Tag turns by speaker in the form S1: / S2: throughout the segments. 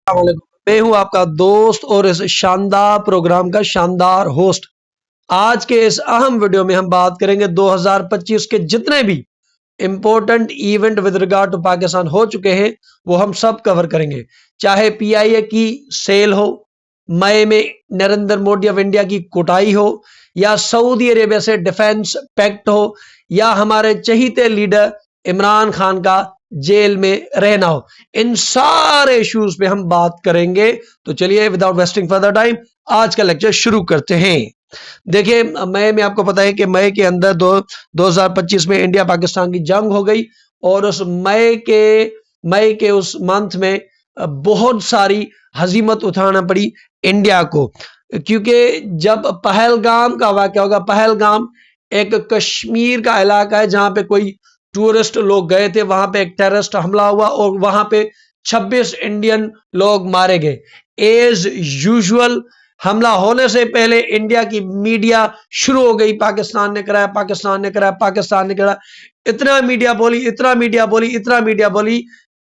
S1: मैं हूं आपका दोस्त और इस शानदार प्रोग्राम का शानदार होस्ट। आज के इस अहम वीडियो में हम बात करेंगे 2025 के जितने भी important event with regard to Pakistan हो चुके हैं वो हम सब कवर करेंगे। चाहे पीआईए की सेल हो, मई में नरेंद्र मोदी ऑफ इंडिया की कुटाई हो, या सऊदी अरेबिया से डिफेंस पैक्ट हो, या हमारे चहीते लीडर इमरान खान का जेल में रहना हो, इन सारे इश्यूज पे हम बात करेंगे। तो चलिए विदाउट वेस्टिंग फर्दर टाइम आज का लेक्चर शुरू करते हैं। देखिए, मई में आपको पता है कि मई के अंदर 2025 में इंडिया पाकिस्तान की जंग हो गई और उस मई के उस मंथ में बहुत सारी हजीमत उठाना पड़ी इंडिया को, क्योंकि जब पहलगाम का वाकया होगा, पहलगाम एक कश्मीर का इलाका है जहां पे कोई टूरिस्ट लोग गए थे, वहां पे एक टेररिस्ट हमला हुआ और वहां पे 26 इंडियन लोग मारे गए। एज यूजुअल हमला होने से पहले इंडिया की मीडिया शुरू हो गई, पाकिस्तान ने कराया, पाकिस्तान ने कराया, पाकिस्तान ने कराया। इतना मीडिया बोली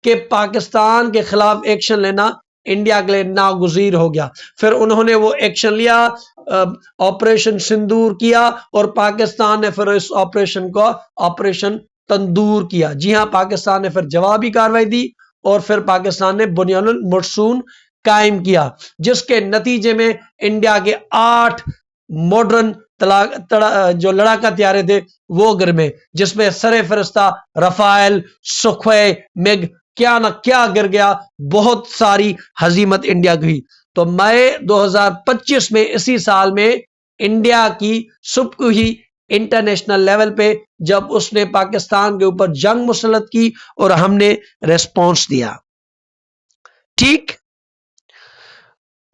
S1: कि पाकिस्तान के खिलाफ एक्शन लेना इंडिया के लिए नागुज़ीर हो गया। फिर उन्होंने वो एक्शन लिया, ऑपरेशन सिंदूर किया, और पाकिस्तान ने फिर इस ऑपरेशन को ऑपरेशन तंदूर किया। जी हां, पाकिस्तान ने फिर जवाबी कार्रवाई दी और फिर पाकिस्तान ने बुनियानुल मरसून कायम किया, जिसके नतीजे में इंडिया के 8 मॉडर्न जो लड़ाका हथियार थे वो गिर में, जिसमें सरे फरिश्ता, रफाल, सुखोई, मिग, क्या ना क्या गिर गया। बहुत सारी हजीमत इंडिया की हुई। तो मई 2025 में, इसी साल में, इंडिया की सुबह हुई इंटरनेशनल लेवल पे, जब उसने पाकिस्तान के ऊपर जंग मुसल्लत की और हमने रेस्पॉन्स दिया। ठीक,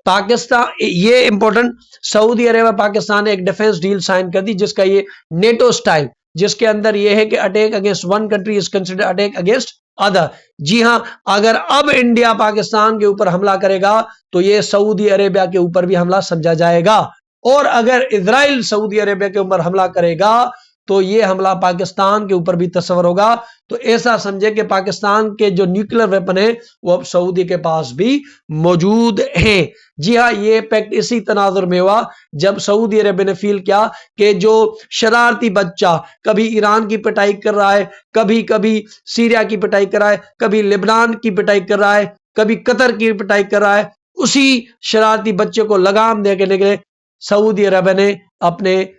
S1: पाकिस्तान, ये इंपॉर्टेंट, सऊदी अरेबिया पाकिस्तान ने एक डिफेंस डील साइन कर दी, जिसका ये नेटो स्टाइल, जिसके अंदर ये है कि attack against one country is considered attack against other. जी हां, अगर अब इंडिया पाकिस्तान के ऊपर हमला करेगा तो ये सऊदी अरेबिया के ऊपर भी हमला समझा जाएगा, और अगर इजराइल सऊदी अरेबिया के ऊपर हमला करेगा तो ये हमला पाकिस्तान के ऊपर भी तस्वर होगा। तो ऐसा समझे कि पाकिस्तान के जो न्यूक्लियर वेपन है वो अब सऊदी के पास भी मौजूद हैं। जी हाँ, ये पैक्ट इसी तनाजुर में हुआ जब सऊदी अरेबिया ने फील किया कि जो शरारती बच्चा कभी ईरान की पिटाई कर रहा है, कभी कभी सीरिया की पिटाई कर रहा है, कभी लेबनान की पिटाई कर रहा है, कभी कतर की पिटाई कर रहा है, उसी शरारती बच्चे को लगाम देने के लिए सऊदी अरेबिया ने अपने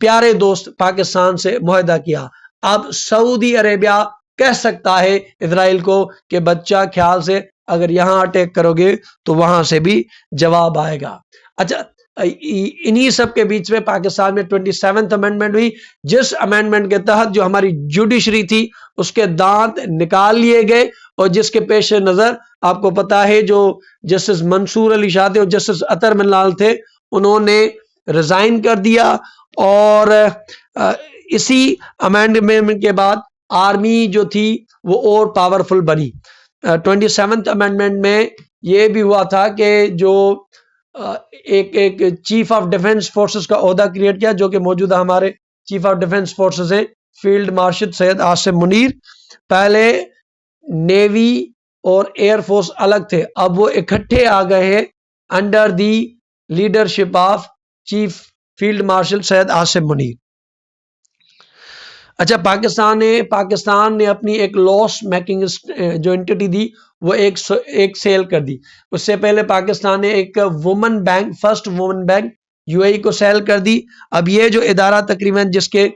S1: प्यारे दोस्त पाकिस्तान से मुआहदा किया। अब सऊदी अरेबिया कह सकता है इजराइल को कि बच्चा, ख्याल से अगर यहां अटैक करोगे तो वहां से भी जवाब आएगा। अच्छा, इन्हीं सब के बीच में पाकिस्तान में 27th अमेंडमेंट हुई, जिस अमेंडमेंट के तहत जो हमारी जुडिशरी थी उसके दांत निकाल लिए गए, और जिसके पेश नजर आपको पता है जो जस्टिस मंसूर अली शाह थे और जस्टिस अतर मिन्नाल थे, उन्होंने रिजाइन कर दिया। और इसी अमेंडमेंट के बाद आर्मी जो थी वो और पावरफुल बनी। 27th अमेंडमेंट में ये भी हुआ था कि जो एक चीफ ऑफ डिफेंस फोर्सेस का ओहदा क्रिएट किया, जो कि मौजूदा हमारे चीफ ऑफ डिफेंस फोर्सेस हैं, फील्ड मार्शल सैयद आसिम मुनीर। पहले नेवी और एयरफोर्स अलग थे, अब वो इकट्ठे आ गए हैं under the leadership of chief field marshal Syed Asim Munir. अच्छा, पाकिस्तान ने अपनी एक लॉस मेकिंग जो एंटिटी दी वो एक सेल कर दी। उससे पहले पाकिस्तान ने एक women bank, first women bank UAE को सेल कर दी। अब ये जो इदारा तकरीबन जिसके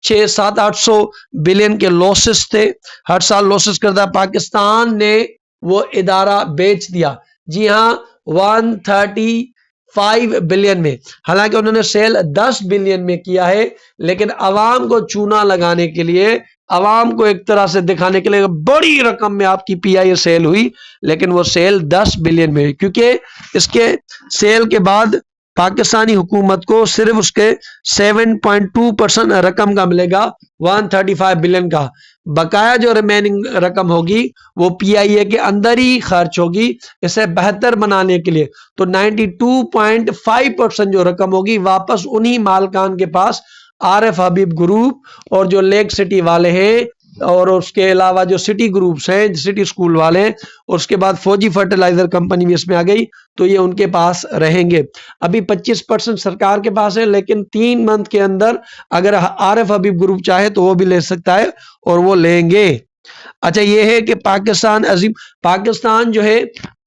S1: 600-800 बिलियन के लॉसेस थे, हर साल लॉसेस करता, पाकिस्तान ने वो इदारा बेच दिया। जी हाँ, 135 बिलियन में। हालांकि उन्होंने सेल 10 बिलियन में किया है, लेकिन अवाम को चूना लगाने के लिए, अवाम को एक तरह से दिखाने के लिए बड़ी रकम में आपकी पीआईए सेल हुई, लेकिन वो सेल 10 बिलियन में हुई, क्योंकि इसके सेल के बाद पाकिस्तानी हुकूमत को सिर्फ उसके 7.2% रकम का मिलेगा 135 बिलियन का। बकाया जो रिमेनिंग रकम होगी वो पीआईए के अंदर ही खर्च होगी इसे बेहतर बनाने के लिए। तो 92.5% जो रकम होगी वापस उन्हीं मालकान के पास, आरिफ हबीब ग्रुप और जो लेक सिटी वाले हैं और उसके अलावा जो सिटी ग्रुप्स हैं, सिटी स्कूल वाले हैं, उसके बाद फौजी फर्टिलाइजर कंपनी भी इसमें आ गई, तो ये उनके पास रहेंगे। अभी 25% सरकार के पास है, लेकिन 3 मंथ के अंदर अगर आरिफ हबीब ग्रुप चाहे तो वो भी ले सकता है और वो लेंगे। अच्छा, ये है कि पाकिस्तान अजीम, पाकिस्तान जो है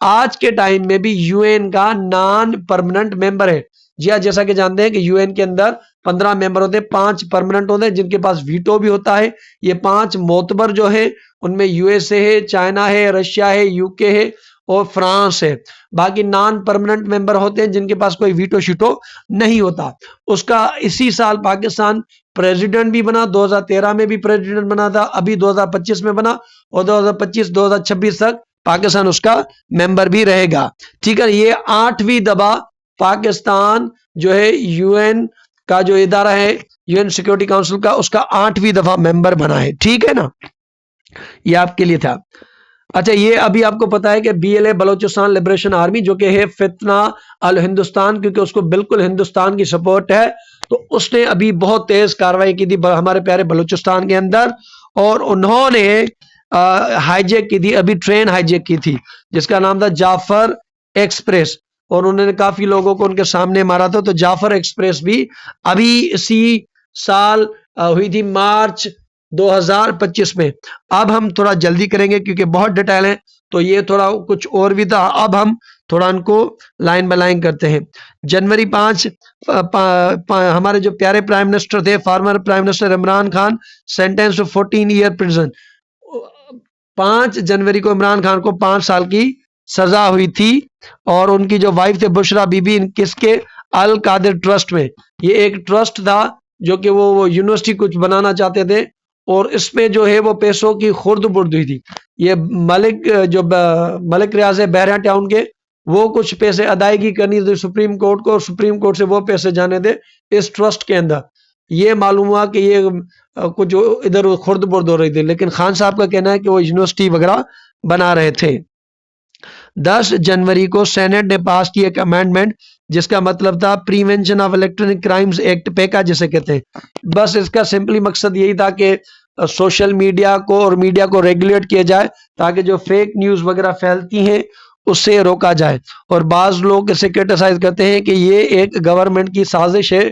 S1: आज के टाइम में भी यूएन का नॉन परमानेंट मेंबर है। जी हाँ, जैसा कि जानते हैं कि यूएन के अंदर 15 मेंबर होते हैं, 5 परमानेंट होते हैं जिनके पास वीटो भी होता है। ये 5 मोतबर जो है उनमें यूएसए है, चाइना है, रशिया है, यूके है और फ्रांस है। बाकी नॉन परमानेंट मेंबर होते हैं जिनके पास कोई वीटो शीटो नहीं होता। उसका इसी साल पाकिस्तान प्रेसिडेंट भी बना, 2013 में भी प्रेसिडेंट बना था, अभी 2025 में बना और 2025-2026 तक पाकिस्तान उसका मेंबर भी रहेगा। ठीक है, ये 8वीं दफा पाकिस्तान जो है यूएन का जो इदारा है, यूएन सिक्योरिटी काउंसिल का, उसका 8वीं दफा मेंबर बना है। ठीक है ना, ये आपके लिए था। अच्छा, ये अभी आपको पता है कि बीएलए बलोचिस्तान लिबरेशन आर्मी जो कि है फितना अल हिंदुस्तान, क्योंकि उसको बिल्कुल हिंदुस्तान की सपोर्ट है, तो उसने अभी बहुत तेज कार्रवाई की थी हमारे प्यारे बलूचिस्तान के अंदर, और उन्होंने हाईजैक की थी, अभी ट्रेन हाईजैक की थी जिसका नाम था जाफर एक्सप्रेस, और उन्होंने काफी लोगों को उनके सामने मारा था। तो जाफर एक्सप्रेस भी अभी इसी साल हुई थी, मार्च 2025 में। अब हम थोड़ा जल्दी करेंगे क्योंकि बहुत डिटेल है, तो ये थोड़ा कुछ और भी था। अब हम थोड़ा उनको लाइन बाय लाइन करते हैं। जनवरी 5 हमारे जो प्यारे प्राइम मिनिस्टर थे, former prime minister Imran Khan, sentence to 14 year prison. 5 जनवरी को इमरान खान को 5 साल की सजा हुई थी, और उनकी जो वाइफ थे बुशरा बीबी, किसके, अल कादिर ट्रस्ट में। ये एक ट्रस्ट था जो कि वो यूनिवर्सिटी कुछ बनाना चाहते थे, और इसमें जो है वो पैसों की खुर्द बुर्द हुई थी। ये मलिक जो मलिक रियाज है बहरा टाउन के, वो कुछ पैसे अदायगी करनी थी सुप्रीम कोर्ट को, और सुप्रीम कोर्ट से वो पैसे जाने थे इस ट्रस्ट के अंदर। ये मालूम हुआ कि ये कुछ इधर खुर्द बुर्द हो रही थी, लेकिन खान साहब का कहना है कि वो यूनिवर्सिटी वगैरह बना रहे थे। 10 जनवरी को सेनेट ने पास किया एक अमेंडमेंट जिसका मतलब था prevention of electronic crimes act, पेका जिसे कहते हैं। बस इसका सिंपली मकसद यही था कि सोशल मीडिया को और मीडिया को रेगुलेट किया जाए ताकि जो फेक न्यूज वगैरह फैलती हैं उससे रोका जाए। और बाज लोग इसे क्रिटिसाइज करते हैं कि ये एक गवर्नमेंट की साजिश है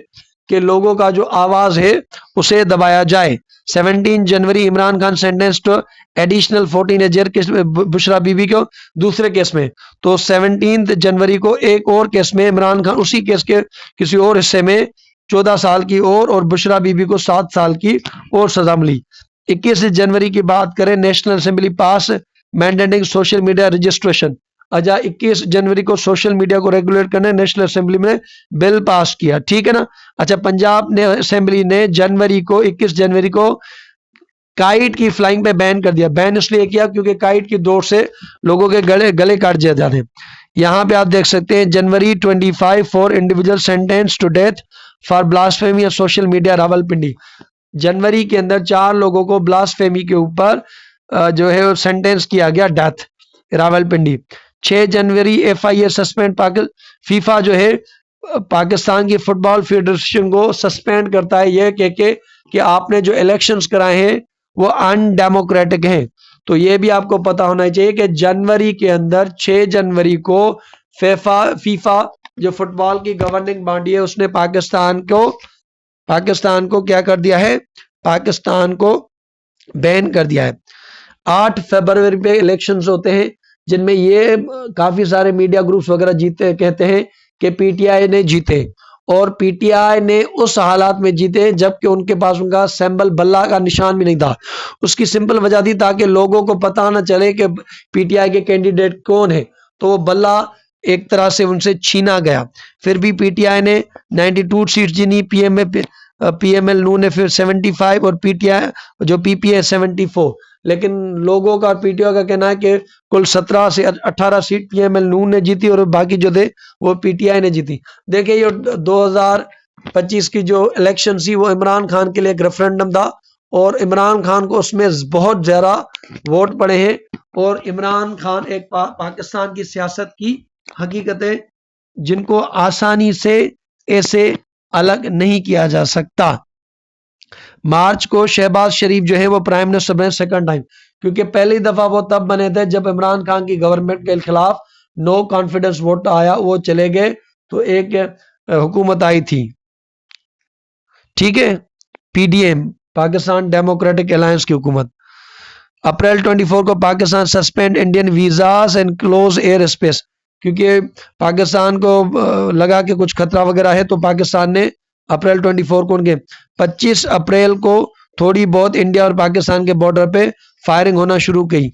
S1: कि लोगों का जो आवाज है उसे दबाया जाए। 17 January Imran Khan sentence to additional 14 year case में बुशरा बीबी को दूसरे केस में। तो 17 जनवरी को एक और केस में इमरान खान उसी केस के किसी और हिस्से में 14 साल की और बुशरा बीबी को 7 साल की और सजा मिली। 21 जनवरी की बात करें, नेशनल असेंबली पास मैंडेटिंग सोशल मीडिया रजिस्ट्रेशन। अच्छा, 21 जनवरी को सोशल मीडिया को रेगुलेट करने नेशनल असेंबली में बिल पास किया। ठीक है ना। अच्छा, पंजाब ने असेंबली ने जनवरी को 21 जनवरी को काइट की फ्लाइंग पे बैन कर दिया। बैन इसलिए किया क्योंकि काइट की दौड़ से लोगों के गले काट दिए जाते हैं। यहाँ पे आप देख सकते हैं January 25 for individual sentence to death for blasphemy of social media Rawalpindi. जनवरी के अंदर 4 लोगों को ब्लास्फेमी के ऊपर जो है सेंटेंस किया गया डेथ, रावलपिंडी। 6 जनवरी FIA सस्पेंड फीफा जो है पाकिस्तान की फुटबॉल फेडरेशन को सस्पेंड करता है यह कह के कि आपने जो इलेक्शंस कराए हैं वो अनडेमोक्रेटिक हैं। तो ये भी आपको पता होना चाहिए कि जनवरी के अंदर 6 जनवरी को फीफा जो फुटबॉल की गवर्निंग बॉडी है उसने पाकिस्तान को क्या कर दिया है, पाकिस्तान को बैन कर दिया है। 8 फरवरी पे इलेक्शंस होते हैं जिनमें ये काफी सारे मीडिया ग्रुप्स वगैरह जीते, कहते हैं कि पीटीआई ने जीते, और पीटीआई ने उस हालात में जीते जबकि उनके पास उनका सिंबल बल्ला का निशान भी नहीं था। उसकी सिंपल वजह थी ताकि लोगों को पता ना चले कि पीटीआई के कैंडिडेट कौन है, तो वो बल्ला एक तरह से उनसे छीना गया। फिर भी पीटीआई ने 92 सीट जीनी, पीएमएल नू ने फिर 75 और पीटीआई जो पीपीए 74। लेकिन लोगों का, पीटीआई का कहना है कि कुल 17 से 18 सीट पीएमएल नून ने जीती और बाकी जो थे वो पीटीआई ने जीती। देखिए, ये 2025 की जो इलेक्शन थी वो इमरान खान के लिए एक रेफरेंडम था, और इमरान खान को उसमें बहुत ज्यादा वोट पड़े हैं, और इमरान खान एक पाकिस्तान की सियासत की हकीकत है जिनको आसानी से ऐसे अलग नहीं किया जा सकता। मार्च को शहबाज शरीफ जो है वो प्राइम मिनिस्टर बने सेकंड टाइम, क्योंकि पहली दफा वो तब बने थे जब इमरान खान की गवर्नमेंट के खिलाफ नो कॉन्फिडेंस वोट आया, वो चले गए तो एक हुकूमत आई थी, ठीक है, पीडीएम, पाकिस्तान डेमोक्रेटिक अलायंस की हुकूमत। अप्रैल 24 को Pakistan suspend Indian visas and close air space, क्योंकि पाकिस्तान को लगा कि कुछ खतरा वगैरह है, तो पाकिस्तान ने अप्रैल 24 को उनके 25 अप्रैल को थोड़ी बहुत इंडिया और पाकिस्तान के बॉर्डर पे फायरिंग होना शुरू की।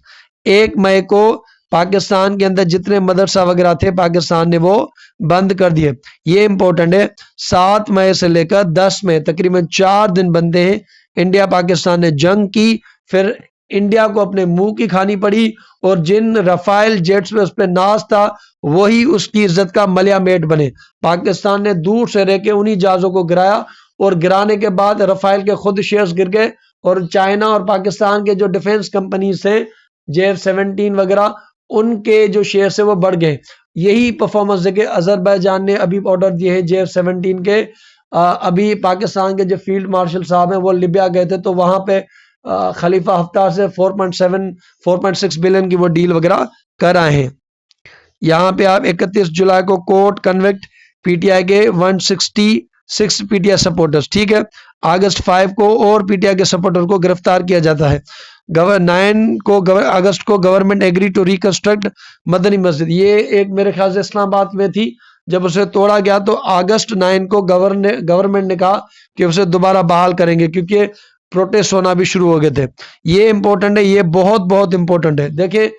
S1: 1 मई को पाकिस्तान के अंदर जितने मदरसा वगैरह थे पाकिस्तान ने वो बंद कर दिए। ये इंपॉर्टेंट है, 7 मई से लेकर 10 मई तकरीबन 4 दिन बंदे हैं। इंडिया पाकिस्तान ने जंग की, फिर इंडिया को अपने मुंह की खानी पड़ी, और जिन रफाइल जेट्स में उस पर नाज था वही उसकी इज्जत का मलिया मेट बने। पाकिस्तान ने दूर से रह के उन्हीं जहाजों को गिराया, और गिराने के बाद रफाइल के खुद शेयर्स गिर गए, और चाइना और पाकिस्तान के जो डिफेंस कंपनीज थे JF-17 वगैरह, उनके जो शेयर्स है वो बढ़ गए। यही परफॉर्मेंस देखे अजरबैजान ने अभी ऑर्डर दिए हैं JF-17 के। अभी पाकिस्तान के जो फील्ड मार्शल साहब हैं वो लिबिया गए थे, तो वहां पे खलीफा हफ्तार से 4.6 बिलियन की वो डील वगैरह कर आए हैं। यहाँ पे आप 31 जुलाई को कोर्ट कन्विक्ट पीटीआई के 166 पीटीआई सपोर्टर्स, ठीक है। अगस्त 5 को और पीटीआई के सपोर्टर को गिरफ्तार किया जाता है। 9 अगस्त को government agree to reconstruct Madni Masjid, ये एक मेरे ख्याल से इस्लामाबाद में थी, जब उसे तोड़ा गया तो अगस्त 9 को गवर्नमेंट ने कहा कि उसे दोबारा बहाल करेंगे, क्योंकि प्रोटेस्ट होना भी शुरू हो गए थे। ये इंपॉर्टेंट है, ये बहुत बहुत इंपॉर्टेंट है। देखिए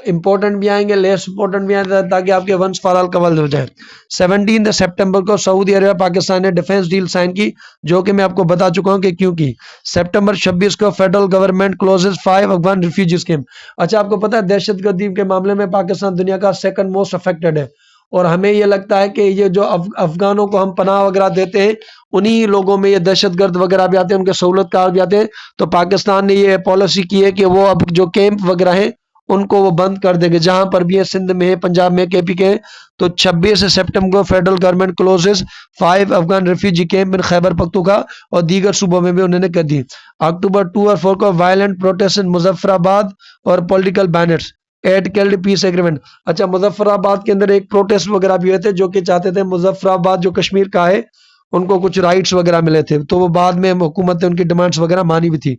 S1: इंपॉर्टेंट भी आएंगे, लेस इंपॉर्टेंट भी आएंगे, ताकि आपके वंश फॉरऑल कवर हो जाए। 17 सितंबर को सऊदी अरब पाकिस्तान ने डिफेंस डील साइन की, जो कि मैं आपको बता चुका हूं कि क्यों की। सितंबर 26 को federal government closes 5 Afghan refugee scheme. अच्छा, आपको पता है दहशतगर्दी के मामले में पाकिस्तान दुनिया का सेकंड मोस्ट अफेक्टेड है, और हमें ये लगता है कि ये जो अफगानों को हम पनाह वगैरह देते हैं, उन्हीं लोगों में ये दहशतगर्द वगैरह भी आते हैं, उनके सहूलतकार भी आते हैं। तो पाकिस्तान ने ये पॉलिसी की है कि वो अब जो कैंप वगैरह हैं उनको वो बंद कर देंगे, जहां पर भी है, सिंध में है, पंजाब में, केपी के। तो 26 सितंबर को federal government closes 5 Afghan refugee camp in Khyber Pakhtunkhwa और दीगर सूबों में भी उन्होंने कर दी। अक्टूबर 2 और 4 को वायलेंट प्रोटेस्ट इन मुजफ्फराबाद और political banners at killed peace agreement. अच्छा, मुजफ्फराबाद के अंदर एक प्रोटेस्ट वगैरह भी हुए थे, जो कि चाहते थे मुजफ्फराबाद जो कश्मीर का है उनको कुछ राइट्स वगैरह मिले थे, तो वो बाद में हुकूमत ने उनकी डिमांड्स वगैरह मानी भी थी।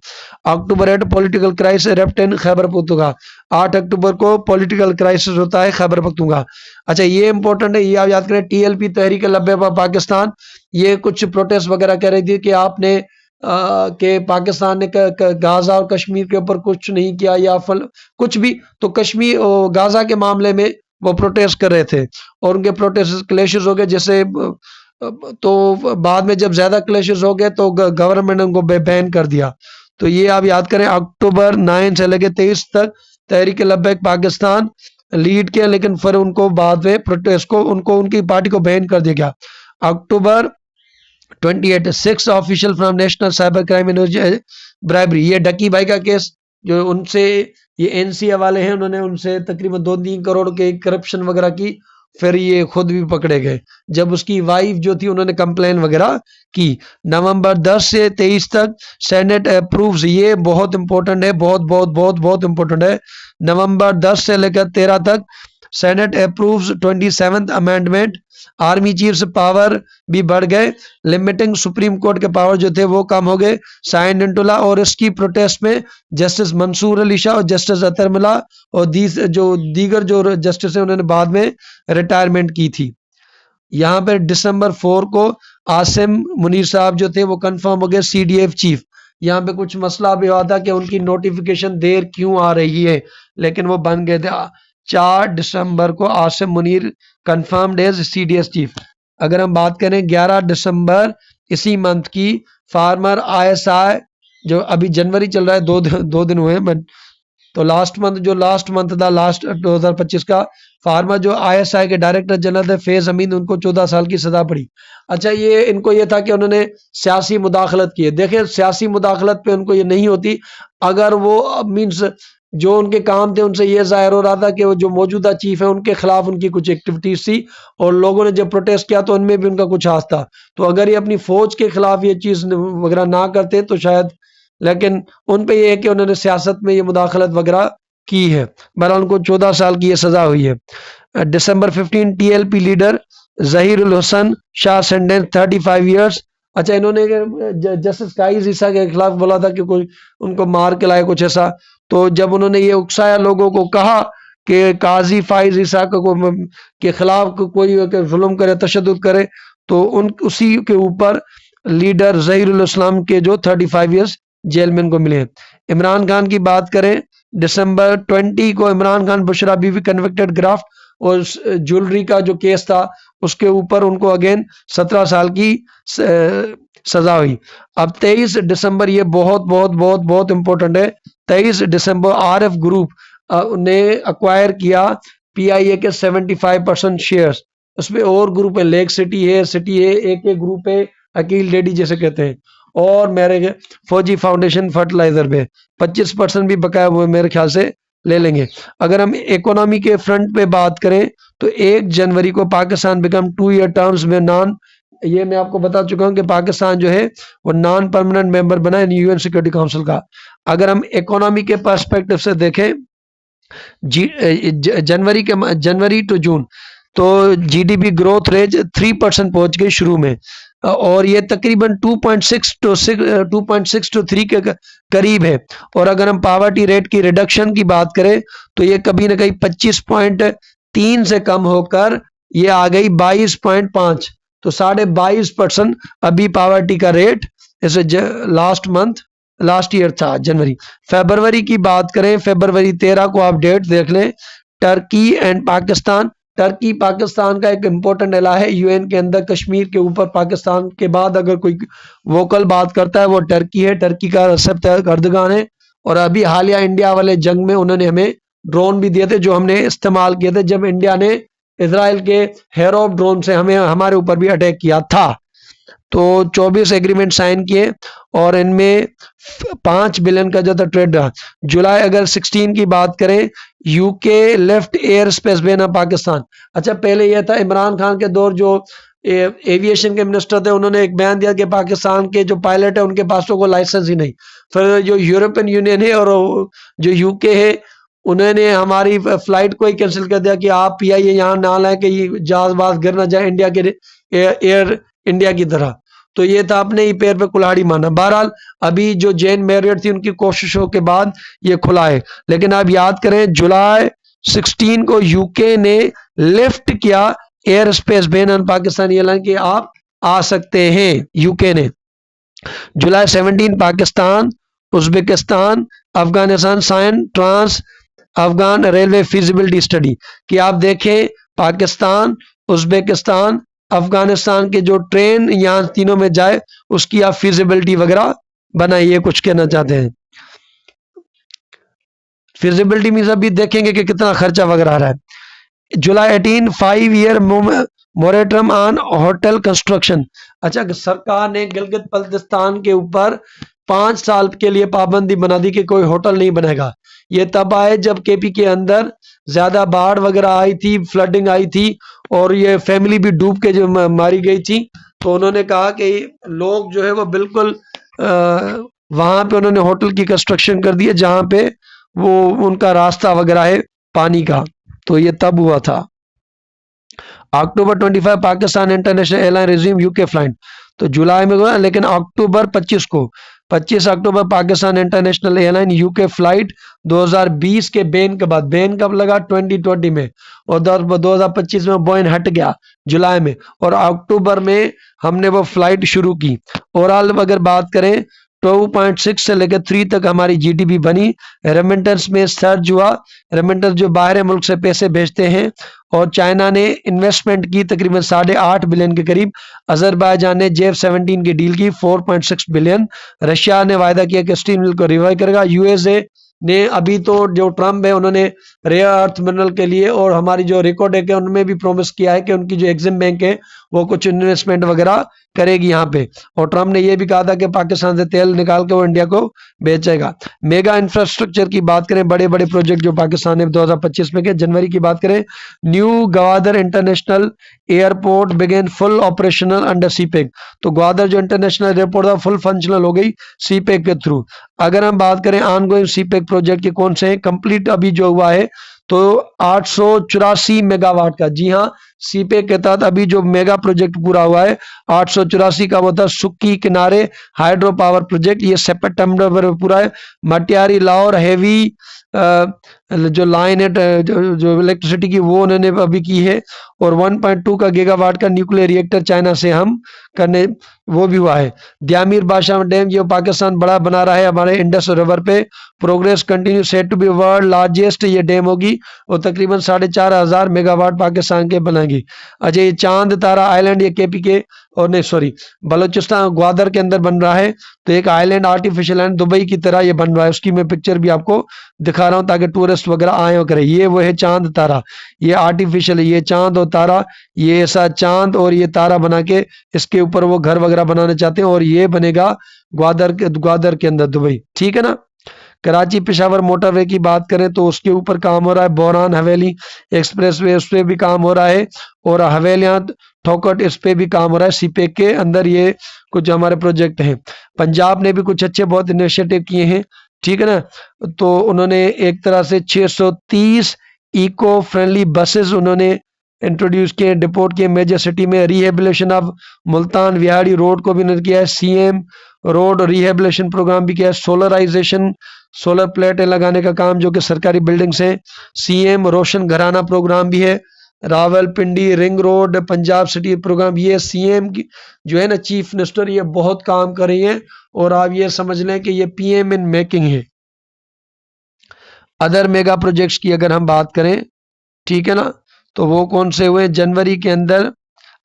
S1: अक्टूबर 8 पॉलिटिकल क्राइसिस एरप्ट इन खैबर पख्तूनख्वा, 8 अक्टूबर को पॉलिटिकल क्राइसिस होता है खैबर पख्तूनख्वा। अच्छा, ये इंपॉर्टेंट है, ये आप याद करें। TLP तहरीक लब्बे पाकिस्तान, ये कुछ प्रोटेस्ट वगैरह कह रही थी कि आपने के पाकिस्तान ने गाजा और कश्मीर के ऊपर कुछ नहीं किया, या कुछ भी, तो कश्मीर गाजा के मामले में वो प्रोटेस्ट कर रहे थे, और उनके प्रोटेस्ट क्लेशेस हो गए। जैसे तो बाद में जब ज्यादा क्लेशेस हो गए तो गवर्नमेंट ने उनको बैन कर दिया। तो ये आप याद करें, अक्टूबर 9 से लेकर 23 तक तहरीक लब्बैक पाकिस्तान लीड किया, लेकिन फिर उनको बाद में प्रोटेस्ट को उनको उनकी पार्टी को बैन कर दिया गया। अक्टूबर 28 6 official from national cyber crime bribery, ये डकी भाई का केस, जो उनसे ये NCA वाले हैं, उन्होंने उनसे तकरीबन 2-3 करोड़ के करप्शन वगैरह की, फिर ये खुद भी पकड़े गए। जब उसकी वाइफ जो थी उन्होंने कंप्लेन वगैरह की। नवंबर 10 से 23 तक सेनेट अप्रूव्स, ये बहुत इंपॉर्टेंट है, बहुत बहुत बहुत बहुत इंपॉर्टेंट है। नवंबर 10 से लेकर 13 तक senate approves 27th amendment. Army chiefs power भी बढ़ गए, लिमिटिंग सुप्रीम कोर्ट के पावर जो थे वो कम हो गए। साइन इंटोला, और इसकी प्रोटेस्ट में जस्टिस मंसूर अली शाह और जस्टिस अतर मिला और दीगर जो जस्टिस है उन्होंने बाद में रिटायरमेंट की थी। यहाँ पे दिसंबर 4 को आसिम मुनीर साहब जो थे वो कंफर्म हो गए CDF चीफ। यहाँ पे कुछ मसला भी हुआ था कि उनकी नोटिफिकेशन देर क्यों आ रही है, लेकिन वो बन गए थे। 4 दिसंबर को Asim Munir confirmed as CDS chief. अगर हम बात करें 11 दिसंबर इसी मंथ की, फार्मर ISI, जो अभी जनवरी चल रहा है, दो दिन हुए, बट तो लास्ट मंथ था, लास्ट 2025 का, फार्मर जो ISI के डायरेक्टर जनरल थे फैज अमीन, उनको 14 साल की सजा पड़ी। अच्छा, ये इनको ये था कि उन्होंने सियासी मुदाखलत की है। देखें, सियासी मुदाखलत पे उनको ये नहीं होती अगर वो मीन्स जो उनके काम थे उनसे ये जाहिर हो रहा था कि वो जो मौजूदा चीफ है उनके खिलाफ उनकी कुछ एक्टिविटीज थी, और लोगों ने जब प्रोटेस्ट किया तो उनमें भी उनका कुछ हाथ था। तो अगर ये अपनी फौज के खिलाफ ये चीज वगैरह ना करते तो शायद, लेकिन उन पे ये है कि उन्होंने सियासत में ये मुदाखलत वगैरह की है। बहरहाल उनको 14 साल की ये सजा हुई है। दिसंबर 15 टीएलपी लीडर जहीर उल हसन शाह सेंटेंस 35 ईयर्स। अच्छा, इन्होंने जस्टिस काइस ईसा के खिलाफ बोला था कि कोई उनको मार के लाए, कुछ ऐसा। तो जब उन्होंने ये उकसाया लोगों को, कहा कि काजी फाइज ईसा को के खिलाफ कोई जुल्म करे, तशद्दुद करे, तो उन उसी के ऊपर लीडर जहीरुल इस्लाम के जो 35 ईयर्स जेल में इनको मिले हैं। इमरान खान की बात करें, दिसंबर 20 को इमरान खान बुशरा बीवी कन्विक्टेड ग्राफ्ट और ज्वेलरी का जो केस था उसके ऊपर उनको अगेन 17 साल की सजा हुई। अब 23 दिसंबर, ये बहुत बहुत बहुत बहुत इंपॉर्टेंट है, 23 दिसंबर आरएफ ग्रुप ने अक्वायर किया पीआईए के 75% शेयर्स। उसमें और ग्रुप है, लेक सिटी है, एक ग्रुप है, अकील डेडी जैसे कहते हैं, और मेरे फौजी फाउंडेशन फर्टिलाइजर में 25% भी बकाया हुए मेरे ख्याल से ले लेंगे। अगर हम इकोनॉमी के फ्रंट पे बात करें तो 1 जनवरी को पाकिस्तान बिकम 2 ईयर टर्म्स में नॉन, ये मैं आपको बता चुका हूं कि पाकिस्तान जो है वो नॉन परमानेंट मेंबर बना है यूएन सिक्योरिटी काउंसिल का। अगर हम इकोनॉमी के पर्सपेक्टिव से देखें, जनवरी टू जून तो जीडीपी ग्रोथ रेट 3% पहुंच गई शुरू में, और ये तकरीबन 2.6 to 3 के करीब है। और अगर हम पावर्टी रेट की रिडक्शन की बात करें तो ये कभी ना कहीं 25.3 से कम होकर ये आ गई 22.5, तो 22.5% अभी पावर्टी का रेट जैसे लास्ट ईयर था जनवरी। फरवरी की बात करें, फरवरी 13 को आप डेट देख लें, Turkey and Pakistan, Turkey Pakistan का एक इंपॉर्टेंट इला है यूएन के अंदर। कश्मीर के ऊपर पाकिस्तान के बाद अगर कोई वोकल बात करता है वो टर्की है, टर्की का रेसेप ताय्यिप एर्दोगान है। और अभी हालिया इंडिया वाले जंग में उन्होंने हमें ड्रोन भी दिए थे जो हमने इस्तेमाल किए थे जब इंडिया ने इजराइल के हेरोप ड्रोन से हमारे ऊपर भी अटैक किया था। तो 24 एग्रीमेंट साइन किए और इनमें 5 बिलियन का जो था ट्रेड रहा। जुलाई अगर 16 की बात करें, UK left air space ban of Pakistan. अच्छा, पहले यह था इमरान खान के दौर जो एविएशन के मिनिस्टर थे उन्होंने एक बयान दिया कि पाकिस्तान के जो पायलट है उनके पास तो कोई लाइसेंस ही नहीं। फिर जो यूरोपियन यूनियन है और जो यूके है उन्होंने हमारी फ्लाइट को ही कैंसिल कर दिया कि आप पीआईए यहाँ ना लाए कि ये जहाज गिर ना जाए इंडिया के एयर इंडिया की तरह। तो ये था अपने ही पैर पे कुल्हाड़ी मारना। बहरहाल अभी जो जेन मैरियट थी उनकी कोशिशों के बाद ये खुला है। लेकिन आप याद करें जुलाई 16 को यूके ने लिफ्ट किया air space ban on Pakistan, ये ऐलान कि आप आ सकते हैं। यूके ने जुलाई 17 Pakistan, Uzbekistan, Afghanistan sign trans Afghan railway feasibility study कि आप देखें पाकिस्तान, उज्बेकिस्तान, अफगानिस्तान के जो ट्रेन यहाँ तीनों में जाए उसकी आप फिजिबिलिटी वगैरह बनाइए, कुछ कहना चाहते हैं। फिजिबिलिटी मीन्स अभी देखेंगे कि कितना खर्चा वगैरह आ रहा है। जुलाई 18 5 ईयर मोरेटम ऑन होटल कंस्ट्रक्शन। अच्छा, सरकार ने गिलगित बल्तिस्तान के ऊपर 5 साल के लिए पाबंदी बना दी कि कोई होटल नहीं बनेगा। ये तब आए जब केपी के अंदर ज्यादा बाढ़ वगैरह आई थी, फ्लडिंग आई थी और ये फैमिली भी डूब के जो मारी गई थी। तो उन्होंने कहा कि लोग जो है वो बिल्कुल वहां पे उन्होंने होटल की कंस्ट्रक्शन कर दी है जहां पे वो उनका रास्ता वगैरह है पानी का। तो ये तब हुआ था। October 25 Pakistan International Airline resume UK flight, तो जुलाई में हुआ, लेकिन October 25 October Pakistan International Airline UK flight 2020 के बैन के बाद, बैन कब लगा 2020 में, और 2025 में बैन हट गया जुलाई में, और अक्टूबर में हमने वो फ्लाइट शुरू की। ओवरऑल अगर बात करें 2.6 से लेकर 3 तक हमारी जीडीपी बनी। रेमिटेंस में सर्ज हुआ, रेमिटेंस जो बाहर मुल्क से पैसे भेजते हैं, और चाइना ने इन्वेस्टमेंट की तकरीबन 8.5 बिलियन के करीब। अजरबैजान ने JF-17 की डील की 4.6 बिलियन। रशिया ने वायदा किया कि स्टील मिल को रिवाइव करेगा। यूएसए ने अभी तो जो ट्रम्प है उन्होंने रेयर अर्थ मिनरल के लिए और हमारी जो रिकॉर्ड है उनमें भी प्रॉमिस किया है कि उनकी जो एग्जिम बैंक है वो कुछ इन्वेस्टमेंट वगैरह करेगी यहाँ पे। और ट्रम्प ने ये भी कहा था कि पाकिस्तान से तेल निकाल के वो इंडिया को बेचेगा। मेगा इंफ्रास्ट्रक्चर की बात करें, बड़े बड़े प्रोजेक्ट जो पाकिस्तान ने 2025 में किए। जनवरी की बात करें, new Gwadar international airport begin full operational under CPEC. तो ग्वादर जो इंटरनेशनल एयरपोर्ट था फुल फंक्शनल हो गई सीपेक के थ्रू। अगर हम बात करें ऑनगोइंग सीपेक प्रोजेक्ट के कौन से हैं, कंप्लीट अभी जो हुआ है तो 884 मेगावाट का, जी हाँ, सीपेक के तहत अभी जो मेगा प्रोजेक्ट पूरा हुआ है 884 का, वो था सुक्की किनारे हाइड्रो पावर प्रोजेक्ट, ये सितंबर में पूरा है। मटियारी लाहौर हैवी जो लाइन है जो इलेक्ट्रिसिटी की वो उन्होंने अभी की है। और 1.2 का गीगावाट का न्यूक्लियर रिएक्टर चाइना से हम करने वो भी हुआ है। द्यामीर बादशाह डैम जो पाकिस्तान बड़ा बना रहा है हमारे इंडस रिवर पे, progress continue, set to be world largest ये डैम होगी और तकरीबन 4,500 मेगावाट पाकिस्तान के बनाएगी। अच्छा, ये चांद तारा आइलैंड ये केपी के और नहीं सॉरी बलूचिस्तान ग्वादर के अंदर बन रहा है। तो एक आइलैंड आर्टिफिशियल आइलैंड दुबई की तरह ये बन रहा है, उसकी मैं पिक्चर भी आपको दिखा रहा हूँ ताकि टूरिस्ट वगैरह आए और करें। ये वो है चांद तारा, ये आर्टिफिशियल, ये चांद और तारा, ये ऐसा चांद और ये तारा बना के इसके ऊपर वो घर वगैरह बनाना चाहते हैं और ये बनेगा ग्वादर के अंदर दुबई, ठीक है ना। कराची पेशावर मोटरवे की बात करें तो उसके ऊपर काम हो रहा है। बोरान हवेली एक्सप्रेसवे उस पर भी काम हो रहा है और हवेलियां ठोकट इस पे भी काम हो रहा है। सीपेक के अंदर ये कुछ हमारे प्रोजेक्ट हैं। पंजाब ने भी कुछ अच्छे बहुत इनिशिएटिव किए हैं, ठीक है ना। तो उन्होंने एक तरह से 630 इको फ्रेंडली बसेस उन्होंने इंट्रोड्यूस किए, डिपोर्ट किए मेजर सिटी में। Rehabilitation of Multan Vehari road को भी किया है, सीएम रोड रिहेबिलेशन प्रोग्राम भी किया है। सोलराइजेशन, सोलर प्लेटें लगाने का काम जो कि सरकारी बिल्डिंग्स हैं। सीएम रोशन घराना प्रोग्राम भी है। Rawalpindi ring road Punjab city program, ये सीएम की जो है ना चीफ मिनिस्टर, ये बहुत काम कर रही है और आप ये समझ लें कि ये पीएम इन मेकिंग है। अदर मेगा प्रोजेक्ट्स की अगर हम बात करें, ठीक है ना, तो वो कौन से हुए जनवरी के अंदर।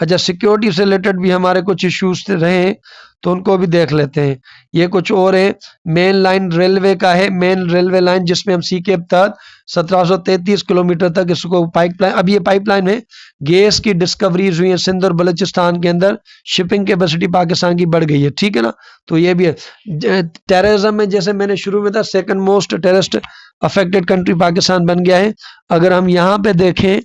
S1: अच्छा, सिक्योरिटी से रिलेटेड भी हमारे कुछ इश्यूज रहे तो उनको भी देख लेते हैं। ये कुछ और है, मेन लाइन रेलवे का है, मेन रेलवे लाइन जिसमें हम सी के तहत 1733 किलोमीटर तक इसको पाइपलाइन, अब ये पाइपलाइन में गैस की डिस्कवरीज हुई है सिंध और बलूचिस्तान के अंदर, शिपिंग कैपेसिटी पाकिस्तान की बढ़ गई है, ठीक है ना। तो ये भी है। टेररिज्म में जैसे मैंने शुरू में था second most terrorist affected country Pakistan बन गया है। अगर हम यहाँ पे देखें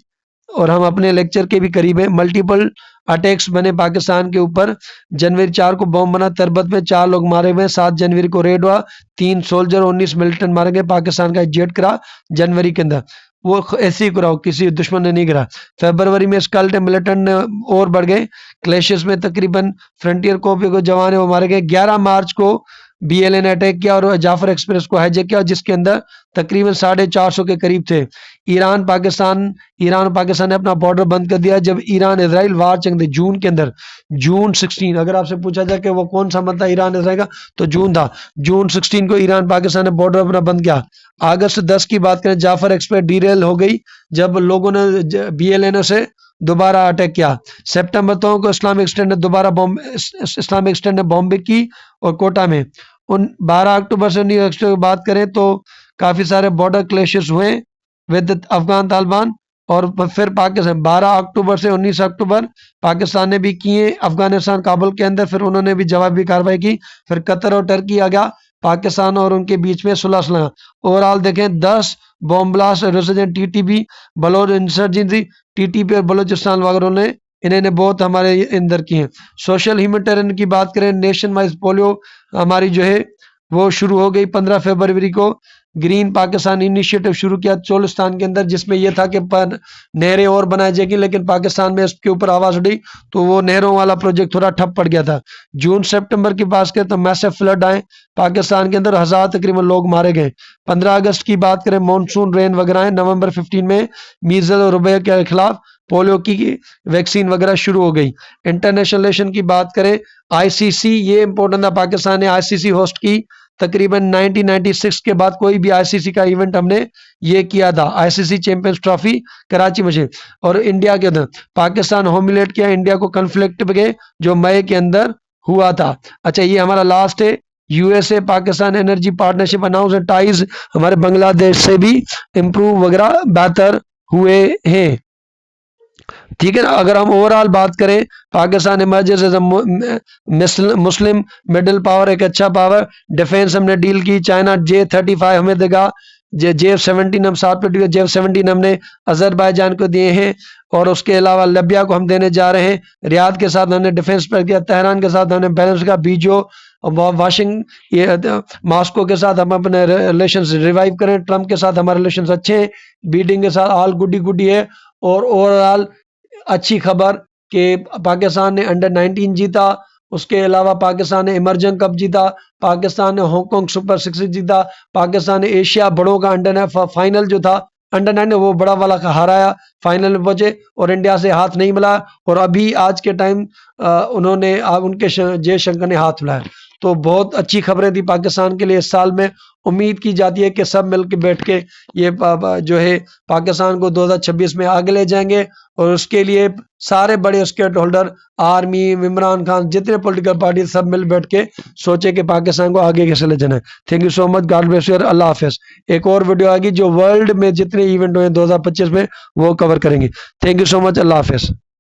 S1: और हम अपने लेक्चर के भी करीब है, मल्टीपल अटैक्स बने पाकिस्तान के ऊपर। जनवरी 4 को बम बना तरबत में, 4 लोग मारे गए। 7 जनवरी को रेड हुआ, 3 सोल्जर 19 मिलिटेंट मारे गए। पाकिस्तान का जेट करा जनवरी के अंदर, वो ऐसे ही कराओ, किसी दुश्मन ने नहीं करा। फरवरी में स्कल्ट मिलिटेंट और बढ़ गए। क्लैशेस में तकरीबन फ्रंटियर कॉर्प्स के जवान वो मारे गए। 11 मार्च को बीएलए ने अटैक किया और जाफर एक्सप्रेस को हाईजैक किया जिसके अंदर तकरीबन 450 के करीब थे। ईरान और पाकिस्तान ने अपना बॉर्डर बंद कर दिया जब ईरान इजराइल वार चल रही जून के अंदर, जून 16। अगर आपसे पूछा जाए कि वो कौन सा मंथ था ईरान इजराइल का, तो जून था। जून 16 को ईरान पाकिस्तान ने बॉर्डर अपना बंद किया। अगस्त 10 की बात करें, जाफर एक्सप्रेस डीरेल हो गई जब लोगों ने बीएलएनओ से दोबारा अटैक किया। सितंबर 2 को इस्लामिक स्टेट ने बॉम्बे की और कोटा में। 12 अक्टूबर से 19 अक्टूबर की बात करें तो काफी सारे बॉर्डर क्लैशेस हुए विद अफगान तालिबान और फिर पाकिस्तान। 12 अक्टूबर से 19 अक्टूबर पाकिस्तान ने भी किए अफगानिस्तान काबुल के अंदर, फिर उन्होंने भी जवाबी कार्रवाई की। फिर कतर और टर्की आ गया, पाकिस्तान और उनके बीच में सुलह सुलह। ओवरऑल देखें 10 bomb blast, resident TTP, Baloch insurgency, TTP और बलूचिस्तान वगैरह ने इन्होंने बहुत हमारे अंदर की हैं। सोशल ह्यूमैनिटेरियन की बात करें, नेशन वाइज पोलियो हमारी जो है वो शुरू हो गई 15 फरवरी को। ग्रीन पाकिस्तान इनिशिएटिव शुरू किया चोलिस्तान के अंदर, जिसमें यह था कि नहरें और बनाई जाएगी, लेकिन पाकिस्तान में इसके ऊपर आवाज उठी तो वो नहरों वाला प्रोजेक्ट थोड़ा ठप पड़ गया था। जून सितंबर की बात करें तो मैसिव फ्लड आए पाकिस्तान के अंदर, 1000 तकरीबन लोग मारे गए। 15 अगस्त की बात करें, मानसून रेन वगैरह है। नवंबर 15 में मीजल और रुबैया के खिलाफ पोलियो की वैक्सीन वगैरह शुरू हो गई। इंटरनेशनल रिलेशन की बात करें, आईसीसी, ये इंपॉर्टेंट था, पाकिस्तान ने आईसीसी होस्ट की। तकरीबन 1996 के बाद कोई भी आईसीसी का इवेंट हमने ये किया था, आईसीसी चैंपियंस ट्रॉफी कराची में। और इंडिया के अंदर पाकिस्तान होमिलेट किया इंडिया को कन्फ्लिक्ट में जो मई के अंदर हुआ था। अच्छा, ये हमारा लास्ट है, USA Pakistan energy partnership announce, ties हमारे बांग्लादेश से भी इंप्रूव वगैरह बेहतर हुए हैं। ठीक है ना। अगर हम ओवरऑल बात करें, Pakistan emerges as a Muslim middle power, एक अच्छा पावर। डिफेंस हमने डील की, चाइना J-35 हमें देगा, J-17 हम साथ में, J-17 हमने अजरबैजान को दिए हैं, और उसके अलावा लीबिया को हम देने जा रहे हैं। रियाद के साथ हमने डिफेंस पर किया, तेहरान के साथ हमने बैलेंस का, बीजो मॉस्को के साथ हम अपने रिलेशंस रिवाइव करें, ट्रम्प के साथ हमारे रिलेशंस अच्छे हैं, बीटिंग के साथ ऑल गुडी गुडी है। और ओवरऑल अच्छी खबर कि पाकिस्तान ने अंडर-19 जीता, उसके अलावा पाकिस्तान ने इमर्जिंग कप जीता, पाकिस्तान ने हांगकांग सुपर 6 जीता, पाकिस्तान ने एशिया बड़ों का अंडर फाइनल जो था अंडर-9 वो बड़ा वाला का हराया, फाइनल में पहुंचे और इंडिया से हाथ नहीं मिला। और अभी आज के टाइम उन्होंने उनके जयशंकर ने हाथ मिलाया। तो बहुत अच्छी खबरें थी पाकिस्तान के लिए इस साल में। उम्मीद की जाती है कि सब मिलकर बैठ के ये जो है पाकिस्तान को 2026 में आगे ले जाएंगे, और उसके लिए सारे बड़े stakeholder, army, Imran Khan, जितने पॉलिटिकल पार्टी सब मिल बैठ के सोचे कि पाकिस्तान को आगे कैसे ले जाना है। Thank you so much, God bless you, अल्लाह हाफिज। एक और वीडियो आएगी जो वर्ल्ड में जितने इवेंट हुए 2025 में वो कवर करेंगे। Thank you so much, Allah Hafiz.